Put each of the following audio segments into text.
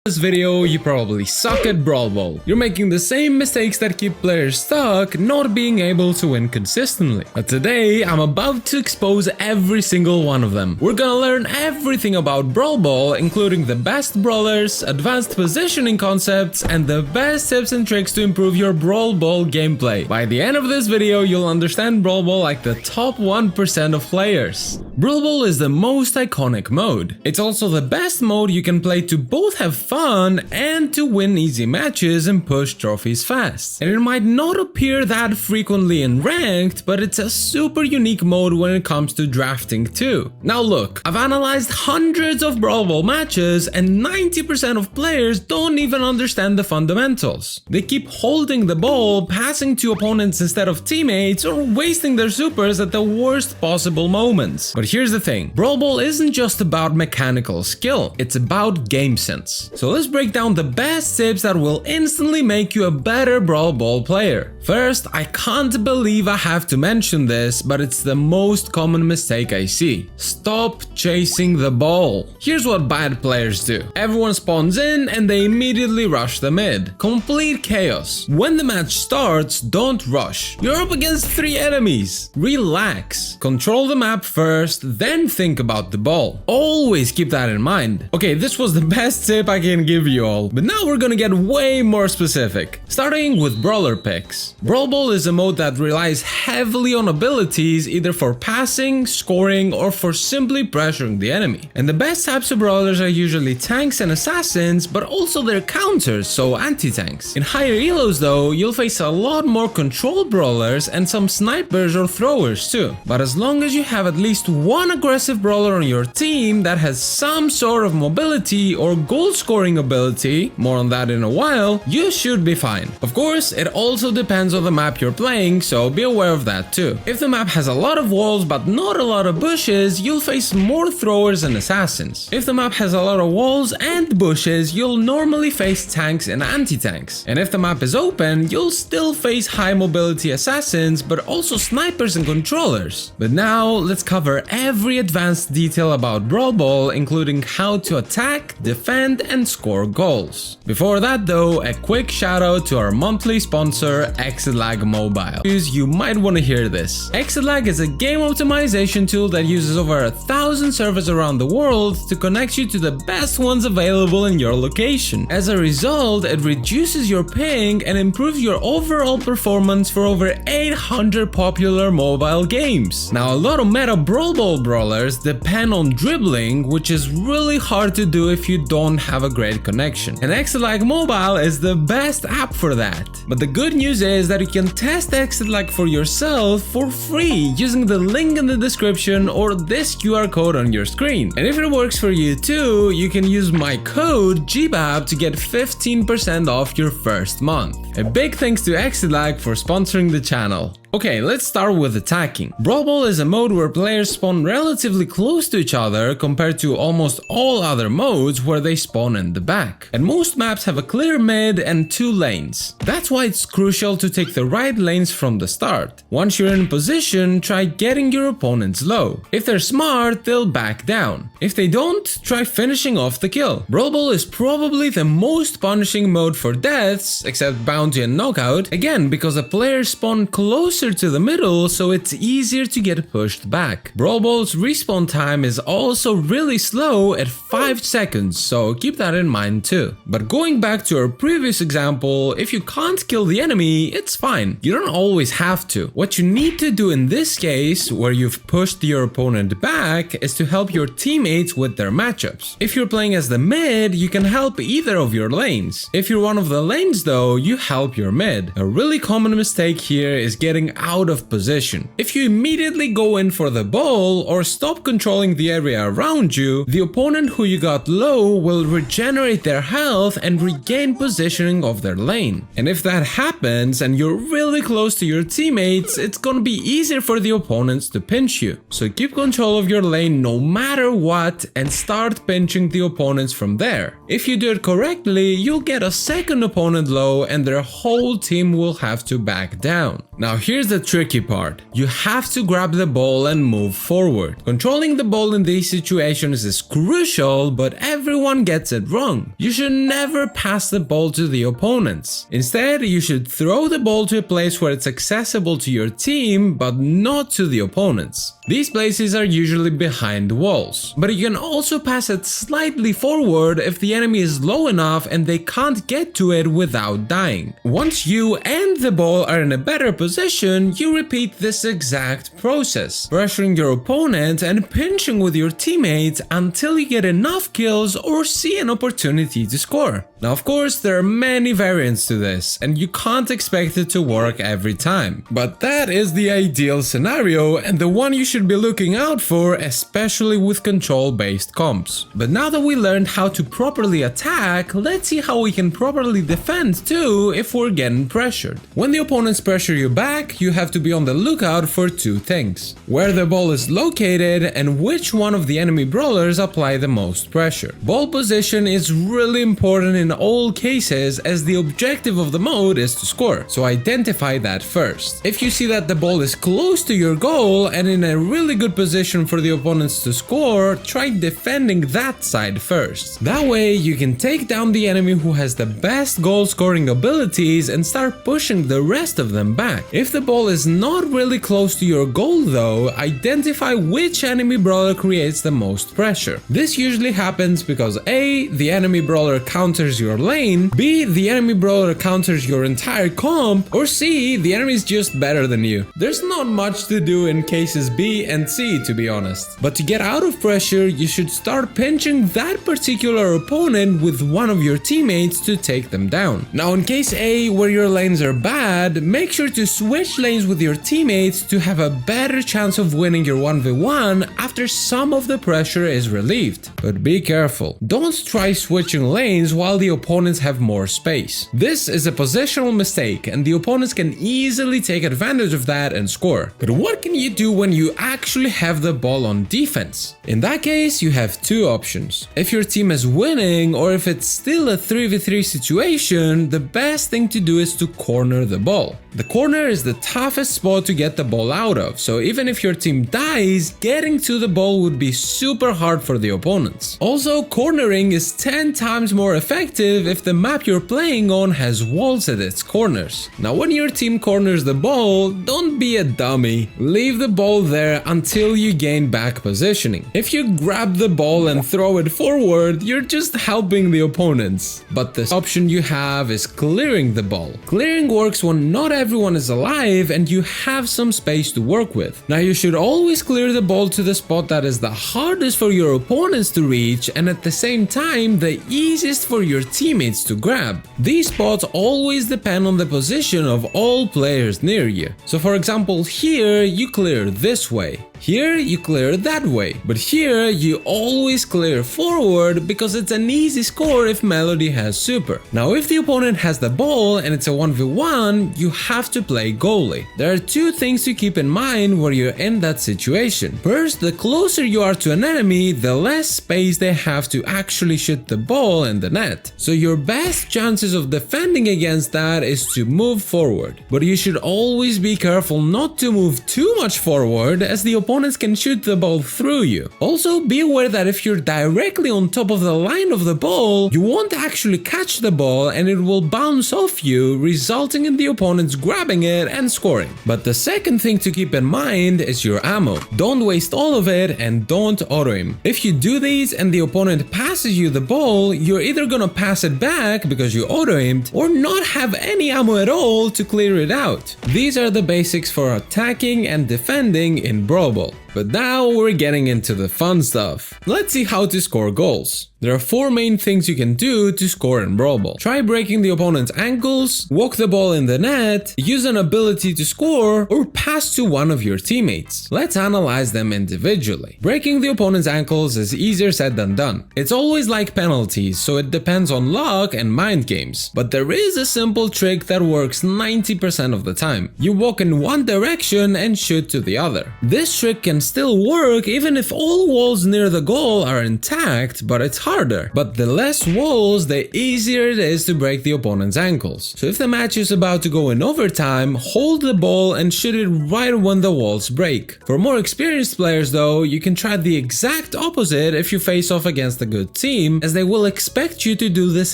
This video, you probably suck at Brawl Ball. You're making the same mistakes that keep players stuck, not being able to win consistently. But today, I'm about to expose every single one of them. We're gonna learn everything about Brawl Ball, including the best brawlers, advanced positioning concepts, and the best tips and tricks to improve your Brawl Ball gameplay. By the end of this video, you'll understand Brawl Ball like the top 1% of players. Brawl Ball is the most iconic mode. It's also the best mode you can play to both have fun and to win easy matches and push trophies fast. And it might not appear that frequently in ranked, but it's a super unique mode when it comes to drafting too. Now look, I've analyzed hundreds of Brawl Ball matches and 90% of players don't even understand the fundamentals. They keep holding the ball, passing to opponents instead of teammates, or wasting their supers at the worst possible moments. But here's the thing, Brawl Ball isn't just about mechanical skill, it's about game sense. So let's break down the best tips that will instantly make you a better Brawl Ball player. First, I can't believe I have to mention this, but it's the most common mistake I see. Stop chasing the ball. Here's what bad players do. Everyone spawns in and they immediately rush the mid. Complete chaos. When the match starts, don't rush. You're up against 3 enemies. Relax. Control the map first, then think about the ball. Always keep that in mind. Okay, this was the best tip I can give you all, but now we're gonna get way more specific. Starting with brawler picks. Brawl Ball is a mode that relies heavily on abilities, either for passing, scoring, or for simply pressuring the enemy. And the best types of brawlers are usually tanks and assassins, but also their counters, so anti-tanks. In higher elos though, you'll face a lot more controlled brawlers and some snipers or throwers too. But as long as you have at least one aggressive brawler on your team that has some sort of mobility or goal scoring ability, more on that in a while, you should be fine. Of course, it also depends on the map you're playing, so be aware of that too. If the map has a lot of walls but not a lot of bushes, you'll face more throwers and assassins. If the map has a lot of walls and bushes, you'll normally face tanks and anti-tanks. And if the map is open, you'll still face high mobility assassins, but also snipers and controllers. But now, let's cover every advanced detail about Brawl Ball, including how to attack, defend, and score goals. Before that though, a quick shout out to our monthly sponsor, ExitLag Mobile. You might want to hear this. ExitLag is a game optimization tool that uses over 1,000 servers around the world to connect you to the best ones available in your location. As a result, it reduces your ping and improves your overall performance for over 800 popular mobile games. Now, a lot of meta Brawl Ball brawlers depend on dribbling, which is really hard to do if you don't have a great connection. And ExitLag Mobile is the best app for that. But the good news is that you can test ExitLag for yourself for free using the link in the description or this QR code on your screen. And if it works for you too, you can use my code GBAB to get 15% off your first month. A big thanks to ExitLag for sponsoring the channel. Okay, let's start with attacking. Brawl Ball is a mode where players spawn relatively close to each other compared to almost all other modes where they spawn in the back. And most maps have a clear mid and 2 lanes. That's why it's crucial to take the right lanes from the start. Once you're in position, try getting your opponents low. If they're smart, they'll back down. If they don't, try finishing off the kill. Brawl Ball is probably the most punishing mode for deaths, except bounty and knockout, again because the players spawn closer to the middle, so it's easier to get pushed back. Brawl Ball's respawn time is also really slow at 5 seconds, so keep that in mind too. But going back to our previous example, if you can't kill the enemy, it's fine. You don't always have to. What you need to do in this case, where you've pushed your opponent back, is to help your teammates with their matchups. If you're playing as the mid, you can help either of your lanes. If you're one of the lanes though, you help your mid. A really common mistake here is getting out of position. If you immediately go in for the ball or stop controlling the area around you, the opponent who you got low will regenerate their health and regain positioning of their lane. And if that happens and you're really close to your teammates, it's gonna be easier for the opponents to pinch you. So keep control of your lane no matter what and start pinching the opponents from there. If you do it correctly, you'll get a second opponent low and their whole team will have to back down. Now here's Here's the tricky part. You have to grab the ball and move forward. Controlling the ball in these situations is crucial, but everyone gets it wrong. You should never pass the ball to the opponents. Instead, you should throw the ball to a place where it's accessible to your team, but not to the opponents. These places are usually behind walls, but you can also pass it slightly forward if the enemy is low enough and they can't get to it without dying. Once you and the ball are in a better position, you repeat this exact process, pressuring your opponent and pinching with your teammates until you get enough kills or see an opportunity to score. Now, of course, there are many variants to this, and you can't expect it to work every time. But that is the ideal scenario and the one you should be looking out for, especially with control-based comps. But now that we learned how to properly attack, let's see how we can properly defend too if we're getting pressured. When the opponents pressure you back, you have to be on the lookout for two things: where the ball is located and which one of the enemy brawlers apply the most pressure. Ball position is really important in all cases, as the objective of the mode is to score, so identify that first. If you see that the ball is close to your goal and in a really good position for the opponents to score, try defending that side first. That way you can take down the enemy who has the best goal scoring abilities and start pushing the rest of them back. If the ball is not really close to your goal though, identify which enemy brawler creates the most pressure. This usually happens because A, the enemy brawler counters your lane, B, the enemy brawler counters your entire comp, or C, the enemy is just better than you. There's not much to do in cases B and C, to be honest. But to get out of pressure, you should start pinching that particular opponent with one of your teammates to take them down. Now in case A, where your lanes are bad, make sure to switch lanes with your teammates to have a better chance of winning your 1v1 after some of the pressure is relieved. But be careful, don't try switching lanes while the opponents have more space. This is a positional mistake and the opponents can easily take advantage of that and score. But what can you do when you actually have the ball on defense? In that case, you have two options. If your team is winning or if it's still a 3v3 situation, the best thing to do is to corner the ball. The corner is the toughest spot to get the ball out of, so even if your team dies, getting to the ball would be super hard for the opponents. Also, cornering is 10 times more effective if the map you're playing on has walls at its corners. Now when your team corners the ball, don't be a dummy. Leave the ball there until you gain back positioning. If you grab the ball and throw it forward, you're just helping the opponents. But the option you have is clearing the ball. Clearing works when not everyone is alive and you have some space to work with. Now you should always clear the ball to the spot that is the hardest for your opponents to reach and at the same time the easiest for your teammates to grab. These spots always depend on the position of all players near you. So for example, here you clear this way. Here you clear that way, but here you always clear forward because it's an easy score if Melody has super. Now if the opponent has the ball and it's a 1v1, you have to play goalie. There are two things to keep in mind when you're in that situation. First, the closer you are to an enemy, the less space they have to actually shoot the ball in the net. So your best chances of defending against that is to move forward. But you should always be careful not to move too much forward, as the opponents can shoot the ball through you. Also, be aware that if you're directly on top of the line of the ball, you won't actually catch the ball and it will bounce off you, resulting in the opponents grabbing it and scoring. But the second thing to keep in mind is your ammo. Don't waste all of it and don't auto-aim. If you do these and the opponent passes you the ball, you're either gonna pass it back because you auto-aimed or not have any ammo at all to clear it out. These are the basics for attacking and defending in Brawl Ball. But now we're getting into the fun stuff. Let's see how to score goals. There are 4 main things you can do to score in Brawl Ball. Try breaking the opponent's ankles, walk the ball in the net, use an ability to score, or pass to one of your teammates. Let's analyze them individually. Breaking the opponent's ankles is easier said than done. It's always like penalties, so it depends on luck and mind games. But there is a simple trick that works 90% of the time. You walk in one direction and shoot to the other. This trick can can still work even if all walls near the goal are intact, but it's harder. But the less walls, the easier it is to break the opponent's ankles. So if the match is about to go in overtime, hold the ball and shoot it right when the walls break. For more experienced players though, you can try the exact opposite if you face off against a good team, as they will expect you to do this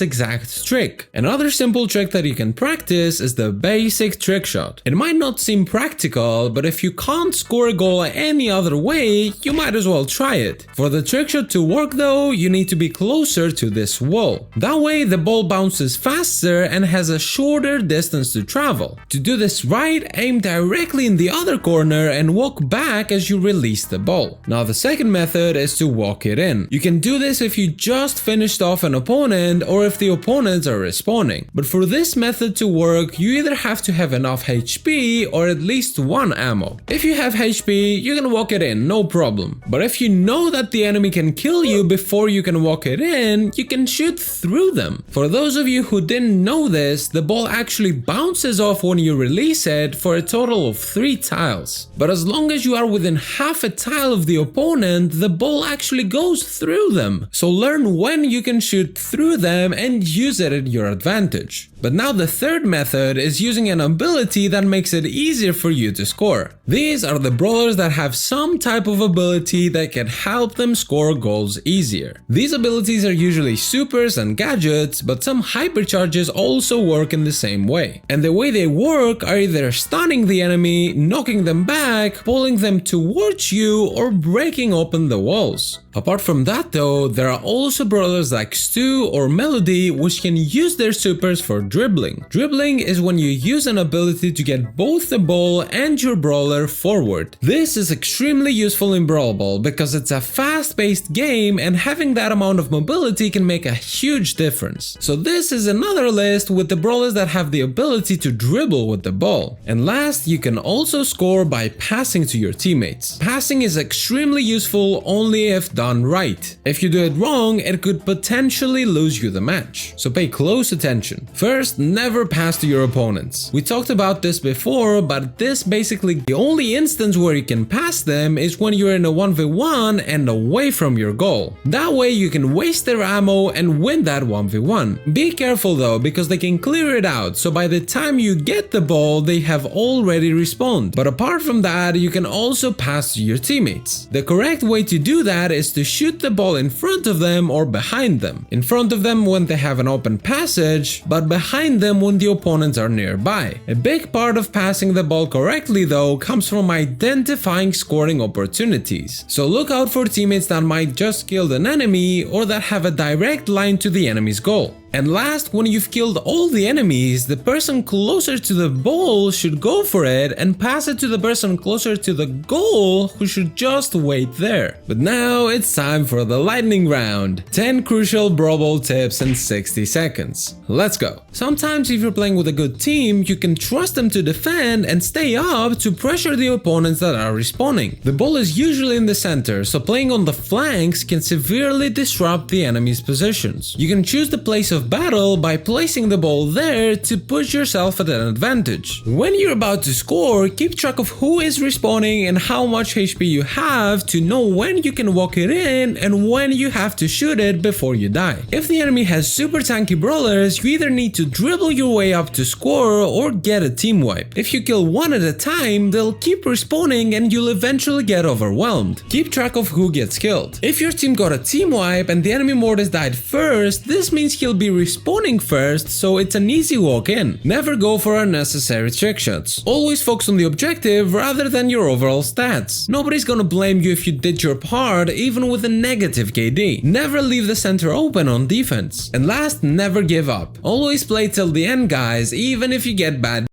exact trick. Another simple trick that you can practice is the basic trick shot. It might not seem practical, but if you can't score a goal any other way, you might as well try it. For the trick shot to work though, you need to be closer to this wall. That way the ball bounces faster and has a shorter distance to travel. To do this right, aim directly in the other corner and walk back as you release the ball. Now the second method is to walk it in. You can do this if you just finished off an opponent or if the opponents are respawning. But for this method to work, you either have to have enough HP or at least one ammo. If you have HP, you can walk it in, no problem. But if you know that the enemy can kill you before you can walk it in, you can shoot through them. For those of you who didn't know this, the ball actually bounces off when you release it for a total of 3 tiles. But as long as you are within half a tile of the opponent, the ball actually goes through them. So learn when you can shoot through them and use it at your advantage. But now the third method is using an ability that makes it easier for you to score. These are the brawlers that have some type of ability that can help them score goals easier. These abilities are usually supers and gadgets, but some hypercharges also work in the same way. And the way they work are either stunning the enemy, knocking them back, pulling them towards you, or breaking open the walls. Apart from that though, there are also brawlers like Stu or Melody which can use their supers for dribbling. Dribbling is when you use an ability to get both the ball and your brawler forward. This is extremely useful in Brawl Ball because it's a fast-paced game and having that amount of mobility can make a huge difference. So this is another list with the brawlers that have the ability to dribble with the ball. And last, you can also score by passing to your teammates. Passing is extremely useful only if done right. If you do it wrong, it could potentially lose you the match. So pay close attention. First, never pass to your opponents. We talked about this before, but this basically the only instance where you can pass them is when you're in a 1v1 and away from your goal. That way you can waste their ammo and win that 1v1. Be careful though, because they can clear it out, so by the time you get the ball, they have already respawned. But apart from that, you can also pass to your teammates. The correct way to do that is to shoot the ball in front of them or behind them. In front of them when they have an open passage, but behind them when the opponents are nearby. A big part of passing the ball correctly though comes from identifying scoring opportunities. So look out for teammates that might just kill an enemy or that have a direct line to the enemy's goal. And last, when you've killed all the enemies, the person closer to the ball should go for it and pass it to the person closer to the goal who should just wait there. But now it's time for the lightning round. 10 crucial Brawl Ball tips in 60 seconds. Let's go. Sometimes if you're playing with a good team, you can trust them to defend and stay up to pressure the opponents that are respawning. The ball is usually in the center, so playing on the flanks can severely disrupt the enemy's positions. You can choose the place of battle by placing the ball there to put yourself at an advantage. When you're about to score, keep track of who is respawning and how much HP you have to know when you can walk it in and when you have to shoot it before you die. If the enemy has super tanky brawlers, you either need to dribble your way up to score or get a team wipe. If you kill one at a time, they'll keep respawning and you'll eventually get overwhelmed. Keep track of who gets killed. If your team got a team wipe and the enemy Mortis died first, this means he'll be respawning first, so it's an easy walk in. Never go for unnecessary trick shots. Always focus on the objective rather than your overall stats. Nobody's gonna blame you if you did your part even with a negative KD. Never leave the center open on defense. And last, never give up. Always play till the end guys, even if you get bad